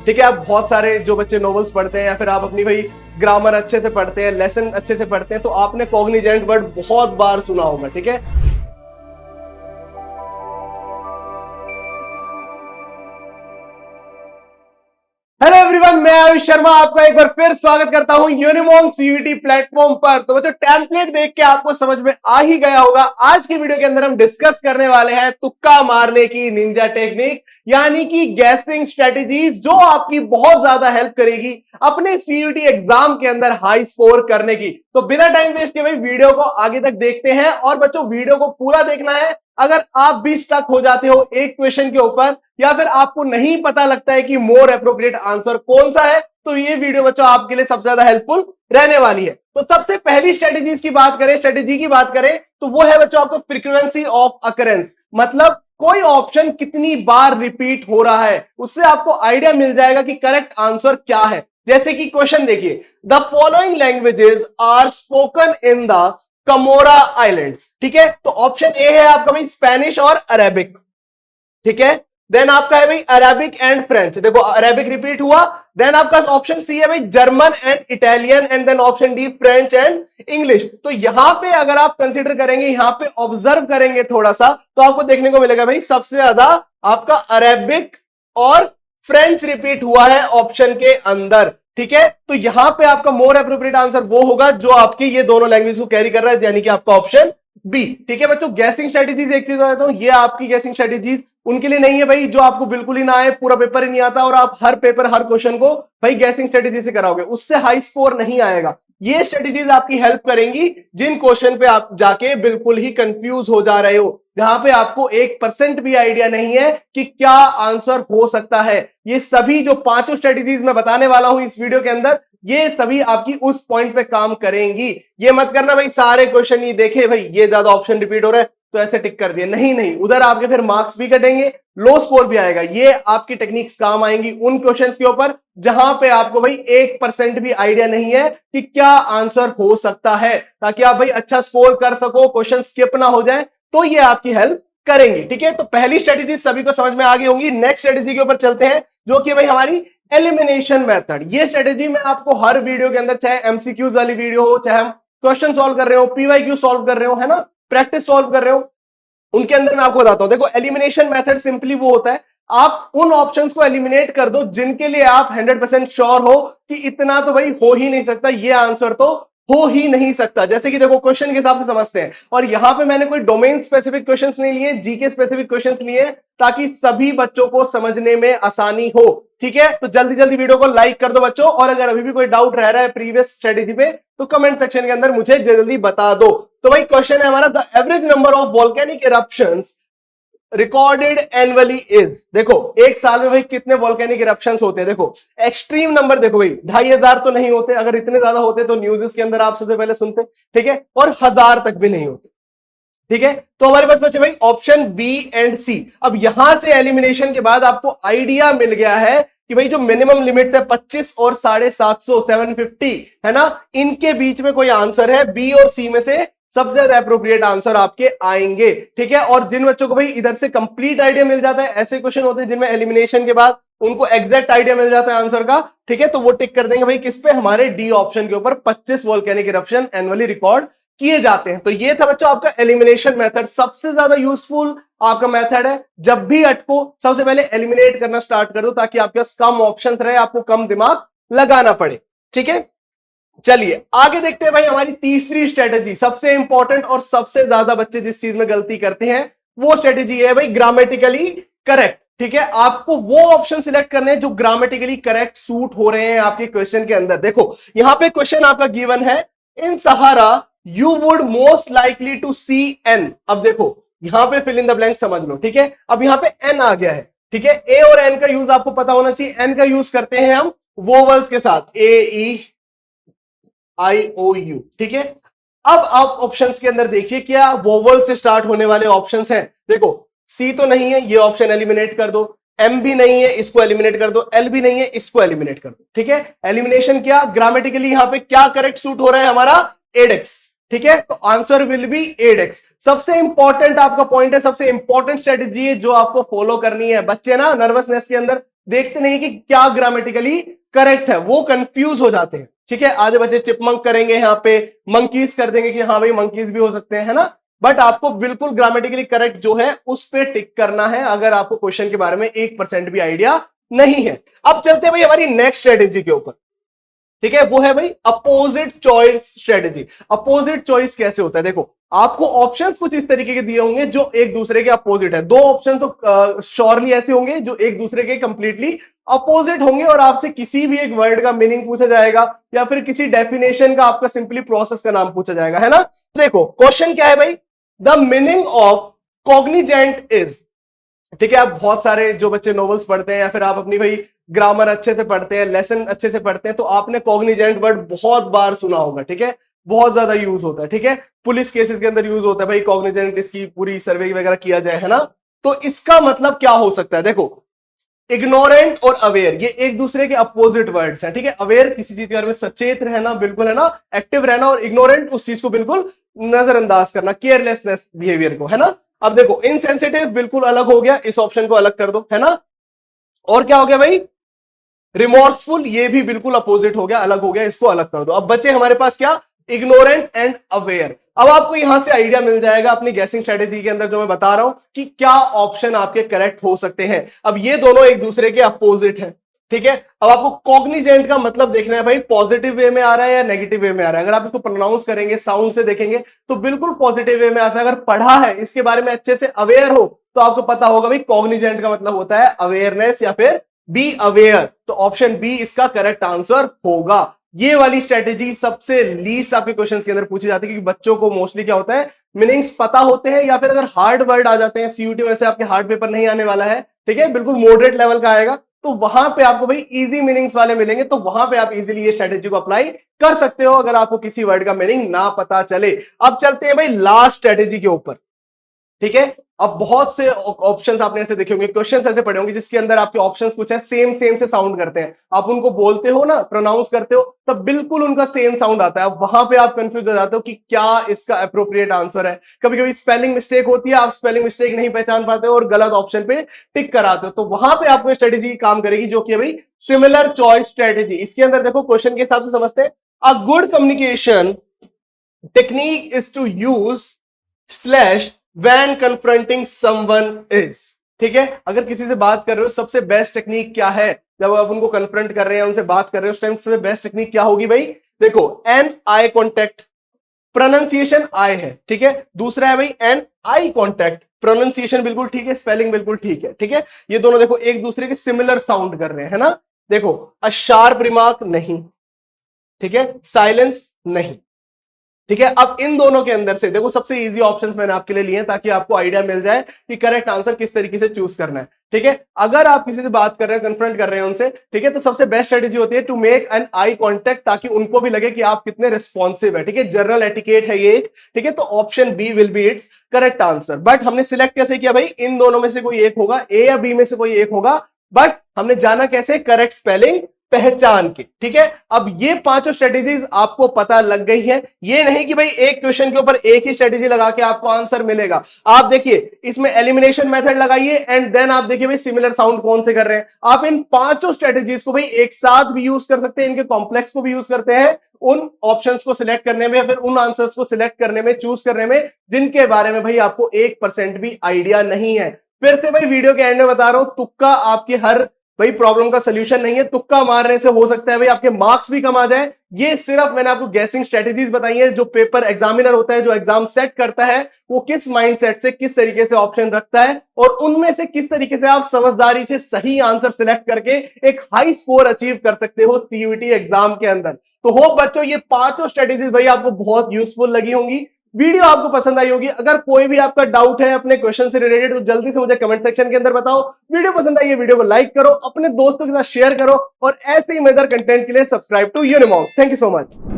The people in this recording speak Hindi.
ठीक है। आप बहुत सारे जो बच्चे नॉवेल्स पढ़ते हैं या फिर आप अपनी भाई ग्रामर अच्छे से पढ़ते हैं, लेसन अच्छे से पढ़ते हैं, तो आपने कॉग्निजेंट वर्ड बहुत बार सुना होगा। ठीक है। हेलो एवरीवन, मैं आयुष शर्मा आपका एक बार फिर स्वागत करता हूं यूनिमॉन्क सीयूईटी प्लेटफॉर्म पर। तो बच्चों, टेम्पलेट देख के आपको समझ में आ ही गया होगा। आज की वीडियो के अंदर हम डिस्कस करने वाले हैं तुक्का मारने की निंजा टेक्निक, यानी कि गैसिंग स्ट्रेटेजीज, जो आपकी बहुत ज्यादा हेल्प करेगी अपने सीयूईटी एग्जाम के अंदर हाई स्कोर करने की। तो बिना टाइम वेस्ट किए भाई वीडियो को आगे तक देखते हैं। और बच्चों, वीडियो को पूरा देखना है। अगर आप भी स्टक हो जाते हो एक क्वेश्चन के ऊपर या फिर आपको नहीं पता लगता है कि मोर एप्रोप्रिएट आंसर कौन सा है, तो ये वीडियो बच्चों आपके लिए सबसे ज्यादा हेल्पफुल रहने वाली है। तो सबसे पहली स्ट्रेटेजी की बात करें तो वो है बच्चों आपको फ्रीक्वेंसी ऑफ अकरेंस, मतलब कोई ऑप्शन कितनी बार रिपीट हो रहा है, उससे आपको आइडिया मिल जाएगा कि करेक्ट आंसर क्या है। जैसे कि क्वेश्चन देखिए, the following languages are spoken in the Comoro islands. ठीक है। तो ऑप्शन ए है आपका भाई स्पेनिश और अरेबिक। ठीक है। देन आपका है भाई अरेबिक एंड फ्रेंच। देखो अरेबिक रिपीट हुआ। देन आपका ऑप्शन सी है भाई German and Italian, and then option D French and English. तो यहां पे अगर आप कंसीडर करेंगे, यहां पे ऑब्जर्व करेंगे थोड़ा सा, तो आपको देखने को मिलेगा भाई सबसे ज्यादा आपका अरेबिक और फ्रेंच रिपीट हुआ है ऑप्शन के अंदर। ठीक है। तो यहां पे आपका मोर एप्रोप्रिएट आंसर वो होगा जो आपकी ये दोनों लैंग्वेज को कैरी कर रहा है, यानी कि आपका ऑप्शन बी। ठीक है बच्चों, गैसिंग स्ट्रेटेजीज एक चीज बताता हूं, ये आपकी गैसिंग स्ट्रेटेजीज उनके लिए नहीं है भाई जो आपको बिल्कुल ही ना आए, पूरा पेपर ही नहीं आता और आप हर पेपर हर क्वेश्चन को भाई गैसिंग स्ट्रेटेजी से कराओगे, उससे हाई स्कोर नहीं आएगा। ये स्ट्रेटेजीज आपकी हेल्प करेंगी जिन क्वेश्चन पे आप जाके बिल्कुल ही कंफ्यूज हो जा रहे हो, जहां पे आपको 1% भी आइडिया नहीं है कि क्या आंसर हो सकता है। ये सभी जो पांचों स्ट्रेटेजीज मैं बताने वाला हूं इस वीडियो के अंदर, ये सभी आपकी उस पॉइंट पे काम करेंगी। ये मत करना भाई सारे क्वेश्चन ही देखे भाई ये ज्यादा ऑप्शन रिपीट हो रहा है तो ऐसे टिक कर दिए, नहीं नहीं, उधर आपके फिर मार्क्स भी कटेंगे, लो स्कोर भी आएगा। ये आपकी टेक्निक्स काम आएंगी उन क्वेश्चंस के ऊपर जहां पे आपको भाई 1% भी आइडिया नहीं है कि क्या आंसर हो सकता है, ताकि आप भाई अच्छा स्कोर कर सको, क्वेश्चन स्किप ना हो जाए, तो ये आपकी हेल्प करेंगे। ठीक है। तो पहली स्ट्रेटेजी सभी को समझ में आ गई होंगी। नेक्स्ट स्ट्रेटेजी के ऊपर चलते हैं, जो कि भाई हमारी एलिमिनेशन मेथड। ये स्ट्रेटेजी मैं आपको हर वीडियो के अंदर, चाहे एमसीक्यूज वाली वीडियो हो, चाहे हम क्वेश्चन सॉल्व कर रहे हो, पीवाईक्यू सॉल्व कर रहे हो, है ना, प्रैक्टिस सॉल्व कर रहे हो, उनके अंदर मैं आपको बताता हूं। देखो एलिमिनेशन मेथड सिंपली वो होता है, आप उन ऑप्शंस को एलिमिनेट कर दो जिनके लिए आप 100% श्योर हो कि इतना तो भाई हो ही नहीं सकता, ये आंसर तो हो ही नहीं सकता। जैसे कि देखो क्वेश्चन के हिसाब से समझते हैं, और यहां पे मैंने कोई डोमेन स्पेसिफिक क्वेश्चंस नहीं लिए, जीके स्पेसिफिक क्वेश्चंस लिए, ताकि सभी बच्चों को समझने में आसानी हो। ठीक है। तो जल्दी जल्दी वीडियो को लाइक कर दो बच्चों, और अगर अभी भी कोई डाउट रह रहा है प्रीवियस स्ट्रेटेजी पे तो कमेंट सेक्शन के अंदर मुझे जल्दी बता दो। तो भाई क्वेश्चन है हमारा, the average number of volcanic eruptions recorded annually is. देखो एक साल में भाई कितने वॉल्केनिक इरप्शंस होते हैं। देखो एक्सट्रीम नंबर देखो भाई 2500 तो नहीं होते, अगर इतने ज्यादा होते तो न्यूज़ के अंदर आप सबसे पहले सुनते। ठीक है। और 1000 तक भी नहीं होते। ठीक है। तो हमारे पास बचे भाई ऑप्शन बी एंड सी। अब यहां से एलिमिनेशन के बाद आपको आइडिया मिल गया है कि भाई जो मिनिमम लिमिट्स है 25 और 750, 750, है ना, इनके बीच में कोई आंसर है, बी और सी में से सबसे ज्यादा एप्रोप्रिएट आंसर आपके आएंगे। ठीक है। और जिन बच्चों को भाई इधर से कंप्लीट आइडिया मिल जाता है, ऐसे क्वेश्चन होते हैं जिनमें एलिमिनेशन के बाद उनको एग्जैक्ट आइडिया मिल जाता है आंसर का, ठीक है, तो वो टिक कर देंगे भाई किस पे, हमारे डी ऑप्शन के ऊपर, 25 वोल्केनिक इरप्शन एनुअली रिकॉर्ड किए जाते हैं। तो ये था बच्चों आपका एलिमिनेशन मेथड, सबसे ज्यादा यूजफुल आपका मेथड है। जब भी अटको सबसे पहले एलिमिनेट करना स्टार्ट कर दो, ताकि आपके पास कम ऑप्शन रहे, आपको कम दिमाग लगाना पड़े। ठीक है। चलिए आगे देखते हैं भाई हमारी तीसरी स्ट्रेटेजी, सबसे इंपॉर्टेंट और सबसे ज्यादा बच्चे जिस चीज में गलती करते हैं वो स्ट्रेटेजी है भाई ग्रामेटिकली करेक्ट। ठीक है। आपको वो ऑप्शन सिलेक्ट करने हैं जो ग्रामेटिकली करेक्ट सूट हो रहे हैं आपके क्वेश्चन के अंदर। देखो यहां पे क्वेश्चन आपका गिवन है, in Sahara you would most likely to see an. अब देखो यहां पे फिल इन द ब्लैंक समझ लो। ठीक है। अब यहां पे एन आ गया है। ठीक है। ए और एन का यूज आपको पता होना चाहिए। एन का यूज करते हैं हम वोवल्स के साथ, ए ई आई ओ यू। ठीक है। अब आप ऑप्शंस के अंदर देखिए क्या वोवल से स्टार्ट होने वाले ऑप्शंस हैं। देखो सी तो नहीं है, ये ऑप्शन एलिमिनेट कर दो, एम भी नहीं है, इसको एलिमिनेट कर दो, एल भी नहीं है, इसको एलिमिनेट कर दो। ठीक है। एलिमिनेशन क्या, ग्रामेटिकली यहां पे क्या करेक्ट सूट हो रहा है हमारा, एडेक्स। ठीक है। तो आंसर विल बी एडेक्स। सबसे इंपॉर्टेंट आपका पॉइंट है, सबसे इंपॉर्टेंट स्ट्रेटेजी है जो आपको फॉलो करनी है। बच्चे ना नर्वसनेस के अंदर देखते नहीं कि क्या ग्रामेटिकली करेक्ट है, वो कंफ्यूज हो जाते हैं। ठीक है, आधे बच्चे चिपमंक करेंगे, यहाँ पे मंकीज कर देंगे कि हाँ भाई मंकीज भी हो सकते हैं, है ना। बट आपको बिल्कुल ग्रामेटिकली करेक्ट जो है उस पे टिक करना है, अगर आपको क्वेश्चन के बारे में 1% भी आइडिया नहीं है। अब चलते हैं भाई हमारी नेक्स्ट स्ट्रेटेजी के ऊपर। ठीक है, वो है भाई opposite choice strategy. Opposite choice कैसे होता है, देखो आपको ऑप्शंस कुछ इस तरीके के दिए होंगे जो एक दूसरे के अपोजिट है। दो ऑप्शन तो श्योरली ऐसे होंगे जो एक दूसरे के कंप्लीटली अपोजिट होंगे, और आपसे किसी भी एक वर्ड का मीनिंग पूछा जाएगा या फिर किसी डेफिनेशन का आपका सिंपली प्रोसेस का नाम पूछा जाएगा, है ना। देखो क्वेश्चन क्या है भाई, the meaning of Cognizant is. ठीक है, आप बहुत सारे जो बच्चे नॉवेल्स पढ़ते हैं या फिर आप अपनी भाई ग्रामर अच्छे से पढ़ते हैं, लेसन अच्छे से पढ़ते हैं, तो आपने कॉग्निजेंट वर्ड बहुत बार सुना होगा। ठीक है, बहुत ज्यादा यूज होता है। ठीक है, पुलिस केसेस के अंदर यूज होता है भाई कॉग्निजेंट, इसकी पूरी सर्वे वगैरह किया जाए, है ना। तो इसका मतलब क्या हो सकता है, देखो इग्नोरेंट और अवेयर ये एक दूसरे के अपोजिट वर्ड्स हैं। ठीक है, अवेयर किसी चीज के बारे में सचेत रहना, बिल्कुल, है ना, एक्टिव रहना, और इग्नोरेंट उस चीज को बिल्कुल नजरअंदाज करना, केयरलेसनेस बिहेवियर को, है ना। अब देखो इनसेंसिटिव बिल्कुल अलग हो गया, इस ऑप्शन को अलग कर दो, है ना। और क्या हो गया भाई, रिमोर्सफुल, ये भी बिल्कुल अपोजिट हो गया, अलग हो गया, इसको अलग कर दो। अब बचे हमारे पास क्या, इग्नोरेंट एंड अवेयर। अब आपको यहां से आइडिया मिल जाएगा अपनी गैसिंग स्ट्रेटेजी के अंदर जो मैं बता रहा हूं कि क्या ऑप्शन आपके करेक्ट हो सकते हैं। अब ये दोनों एक दूसरे के अपोजिट हैं। ठीक है, अब आपको कॉग्निजेंट का मतलब देखना है भाई, पॉजिटिव वे में आ रहा है या नेगेटिव वे में आ रहा है। अगर आप इसको प्रोनाउंस करेंगे, साउंड से देखेंगे, तो बिल्कुल पॉजिटिव वे में आता है। अगर पढ़ा है, इसके बारे में अच्छे से अवेयर हो, तो आपको पता होगा भाई कॉग्निजेंट का मतलब होता है अवेयरनेस या फिर बी अवेयर। तो ऑप्शन बी इसका करेक्ट आंसर होगा। ये वाली स्ट्रेटेजी सबसे लीस्ट आपके क्वेश्चंस के अंदर पूछी जाती है, क्योंकि बच्चों को मोस्टली क्या होता है, मीनिंग्स पता होते हैं, या फिर अगर हार्ड वर्ड आ जाते हैं, सीयूटी वैसे आपके हार्ड पेपर नहीं आने वाला है, ठीक है, बिल्कुल मॉडरेट लेवल का आएगा, तो वहां पे आपको भाई इजी मीनिंग्स वाले मिलेंगे, तो वहां पे आप इजीली ये स्ट्रेटेजी को अप्लाई कर सकते हो अगर आपको किसी वर्ड का मीनिंग ना पता चले। अब चलते हैं भाई लास्ट स्ट्रेटेजी के ऊपर। ठीक है, अब बहुत से ऑप्शंस आपने ऐसे देखे होंगे, क्वेश्चंस ऐसे पढ़े होंगे जिसके अंदर आपके ऑप्शंस कुछ है सेम सेम से साउंड करते हैं, आप उनको बोलते हो ना, प्रोनाउंस करते हो, तब बिल्कुल उनका सेम साउंड आता है। अब वहां पे आप कंफ्यूज हो जाते हो कि क्या इसका अप्रोप्रिएट आंसर है। कभी कभी स्पेलिंग मिस्टेक होती है, आप स्पेलिंग मिस्टेक नहीं पहचान पाते हो और गलत ऑप्शन पे टिक कराते हो, तो वहां पे आपको स्ट्रेटेजी काम करेगी जो कि भाई सिमिलर चॉइस स्ट्रेटेजी। इसके अंदर देखो क्वेश्चन के हिसाब से समझते हैं, a good communication technique is to use slash when confronting someone is. ठीक है, अगर किसी से बात कर रहे हो, सबसे बेस्ट टेक्निक क्या है जब आप उनको कन्फ्रंट कर रहे हैं, उनसे बात कर रहे हो, उस टाइम सबसे बेस्ट टेक्निक क्या होगी भाई, देखो एन आई कॉन्टेक्ट, प्रोनाउंसिएशन आई है, ठीक है, दूसरा है भाई एन आई कॉन्टेक्ट, प्रोनाउंसिएशन बिल्कुल ठीक है, स्पेलिंग बिल्कुल ठीक है। ठीक है, ये दोनों देखो एक दूसरे के सिमिलर साउंड कर रहे हैं, है ना। देखो अ शार्प रिमार्क नहीं, ठीक है, साइलेंस नहीं। ठीक है, अब इन दोनों के अंदर से देखो सबसे इजी ऑप्शंस मैंने आपके लिए लिए हैं ताकि आपको आइडिया मिल जाए कि करेक्ट आंसर किस तरीके से चूज करना है। ठीक है, अगर आप किसी से बात कर रहे हैं, कन्फ्रंट कर रहे हैं उनसे, ठीक है, तो सबसे बेस्ट स्ट्रेटेजी होती है to make an eye contact, ताकि उनको भी लगे कि आप कितने रिस्पॉन्सिव है। ठीक है, जनरल एटिकेट है ये। ठीक है, तो option B will be its correct answer. But हमने सिलेक्ट कैसे किया भाई, इन दोनों में से कोई एक होगा, ए या बी में से कोई एक होगा, बट हमने जाना कैसे, करेक्ट स्पेलिंग पहचान के। ठीक है, अब ये पांचों स्ट्रेटेजीज आपको पता लग गई है। ये नहीं कि भाई एक क्वेश्चन के ऊपर एक ही स्ट्रेटेजी लगा के आपको आंसर मिलेगा। आप देखिए इसमें एलिमिनेशन मेथड लगाइए एंड देन आप देखिए भाई सिमिलर साउंड कौन से कर रहे हैं। आप इन पांचों स्ट्रेटेजीज को भाई एक साथ भी यूज कर सकते हैं, इनके कॉम्प्लेक्स को भी यूज करते हैं उन ऑप्शंस को सिलेक्ट करने में, या फिर उन आंसर्स को सिलेक्ट करने में, चूज करने में, जिनके बारे में भाई आपको 1% भी आइडिया नहीं है। फिर से भाई वीडियो के एंड में बता रहा हूं, तुक्का आपकी हर भाई प्रॉब्लम का सोल्यूशन नहीं है। तुक्का मारने से हो सकता है भाई आपके मार्क्स भी कम आ जाए। ये सिर्फ मैंने आपको गैसिंग स्ट्रेटेजीज बताई है। जो पेपर एग्जामिनर होता है, जो एग्जाम सेट करता है, वो किस माइंडसेट से किस तरीके से ऑप्शन रखता है और उनमें से किस तरीके से आप समझदारी से सही आंसर सिलेक्ट करके एक हाई स्कोर अचीव कर सकते हो सीयूईटी एग्जाम के अंदर। तो होप बच्चों ये पांचों स्ट्रेटेजीज भाई आपको बहुत यूजफुल लगी होंगी, वीडियो आपको पसंद आई होगी। अगर कोई भी आपका डाउट है अपने क्वेश्चन से रिलेटेड तो जल्दी से मुझे कमेंट सेक्शन के अंदर बताओ। वीडियो पसंद आई है, वीडियो को लाइक करो, अपने दोस्तों के साथ शेयर करो और ऐसे ही मजेदार कंटेंट के लिए subscribe to Unimonks. Thank you so much.